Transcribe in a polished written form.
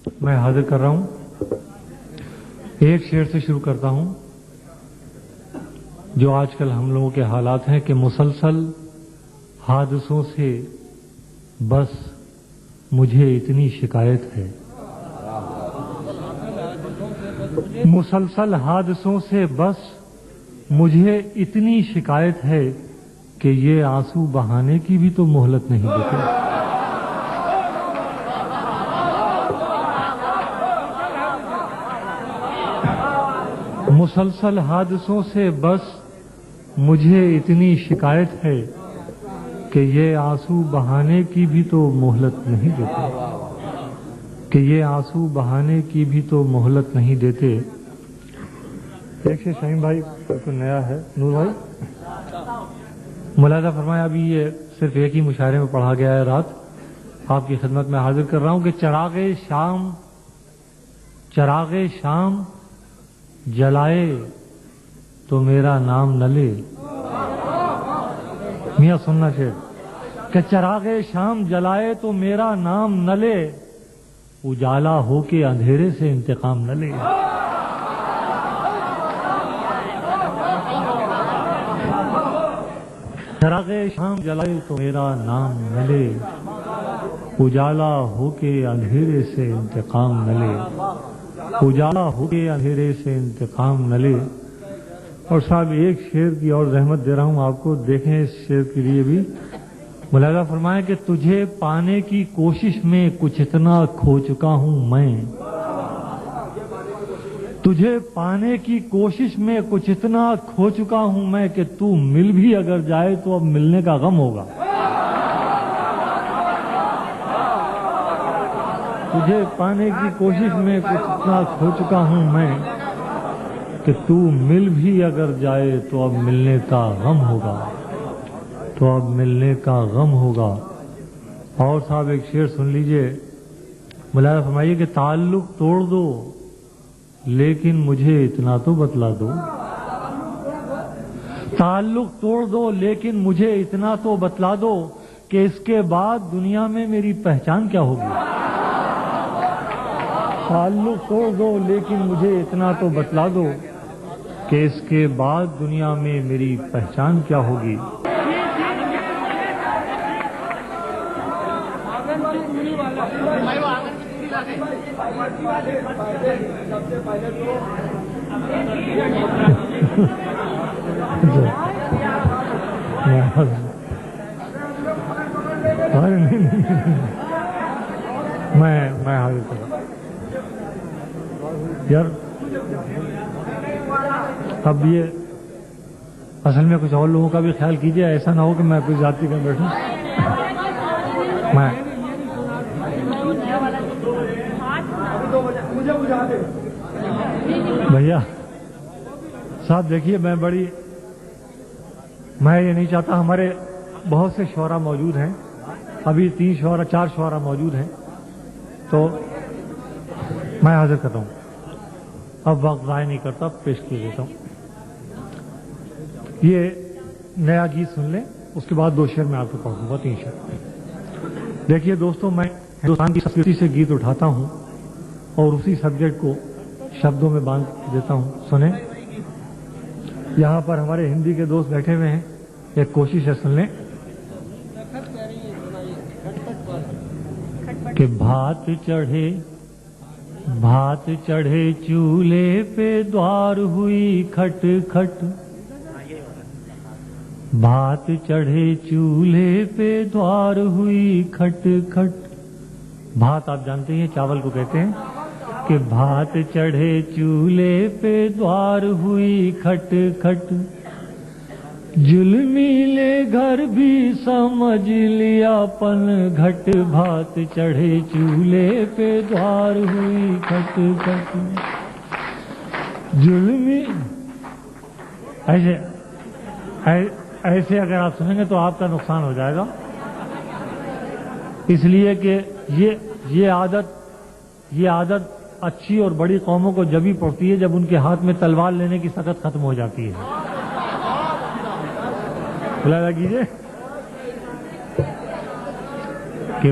میں حاضر کر رہا ہوں. ایک شعر سے شروع کرتا ہوں. جو آج کل ہم لوگوں کے حالات ہیں کہ مسلسل حادثوں سے بس مجھے اتنی شکایت ہے. مسلسل حادثوں سے بس مجھے اتنی شکایت ہے کہ یہ آنسو بہانے کی بھی تو مہلت نہیں دیتے. مسلسل حادثوں سے بس مجھے اتنی شکایت ہے کہ یہ آنسو بہانے کی بھی تو مہلت نہیں دیتے. کہ یہ آنسو بہانے کی بھی تو مہلت نہیں دیتے. ایک سے شہین بھائی کوئی نیا ہے. نور بھائی ملاحظہ فرمایا. ابھی یہ صرف ایک ہی مشاعرے میں پڑھا گیا ہے رات. آپ کی خدمت میں حاضر کر رہا ہوں کہ چراغ شام جلائے تو میرا نام نہ لے. میاں سننا چاہیے کہ چراغ شام جلائے تو میرا نام نہ لے, اجالا ہو کے اندھیرے سے انتقام نہ لے. چراغ شام جلائے تو میرا نام نہ لے, اجالا ہو کے اندھیرے سے انتقام نہ لے. اجالا ہو کے اندھیرے سے انتقام نہ لے. اور صاحب ایک شعر کی اور زحمت دے رہا ہوں آپ کو, دیکھیں اس شعر کے لیے بھی. ملاحظہ فرمائیں کہ تجھے پانے کی کوشش میں کچھ اتنا کھو چکا ہوں میں. تجھے پانے کی کوشش میں کچھ اتنا کھو چکا ہوں میں کہ تو مل بھی اگر جائے تو اب ملنے کا غم ہوگا. تجھے پانے کی کوشش میں کچھ اتنا کھو چکا ہوں میں کہ تو مل بھی اگر جائے تو اب ملنے کا غم ہوگا. تو اب ملنے کا غم ہوگا. اور صاحب ایک شعر سن لیجئے. ملاحظہ فرمائیے کہ تعلق توڑ دو لیکن مجھے اتنا تو بتلا دو. تعلق توڑ دو لیکن مجھے اتنا تو بتلا دو کہ اس کے بعد دنیا میں میری پہچان کیا ہوگی. تعلق توڑ دو لیکن مجھے اتنا تو بتلا دو کہ اس کے بعد دنیا میں میری پہچان کیا ہوگی. میں حاضر کروں یار. اب یہ اصل میں کچھ اور لوگوں کا بھی خیال کیجئے, ایسا نہ ہو کہ میں کچھ ذاتی کر بیٹھوں. میں بھیا صاحب دیکھیے, میں یہ نہیں چاہتا. ہمارے بہت سے شعراء موجود ہیں, ابھی 4 شعراء موجود ہیں, تو میں حاضر کرتا ہوں. اب وقت ضائع نہیں کرتا, پیش کر دیتا ہوں. یہ نیا گیت سن لیں, اس کے بعد 2 شعر میں آپ کو پڑھوں گا, 3 شعر. دیکھیے دوستوں, میں ہندوستان کی سنسکرتی سے گیت اٹھاتا ہوں اور اسی سبجیکٹ کو شبدوں میں باندھ دیتا ہوں. سنیں, یہاں پر ہمارے ہندی کے دوست بیٹھے ہوئے ہیں, ایک کوشش ہے, سن لیں. کہ بھات چڑھے چولہے پہ دوار ہوئی کھٹ کھٹ. بھات چڑھے چولہے پہ دوار ہوئی کھٹ کھٹ. بھات آپ جانتے ہیں چاول کو کہتے ہیں. کہ بھات چڑھے چولہے پہ دوار ہوئی کھٹ کھٹ. جلمیلے گھر بھی سمجھ لیا پن گھٹ. بھات چڑھے چولہے پہ دوار ہوئی کھٹ کھٹ. جلمی ایسے اگر آپ سنیں گے تو آپ کا نقصان ہو جائے گا. اس لیے کہ یہ عادت اچھی اور بڑی قوموں کو جب ہی پڑتی ہے جب ان کے ہاتھ میں تلوار لینے کی سخت ختم ہو جاتی ہے. بلا کیجیے کہ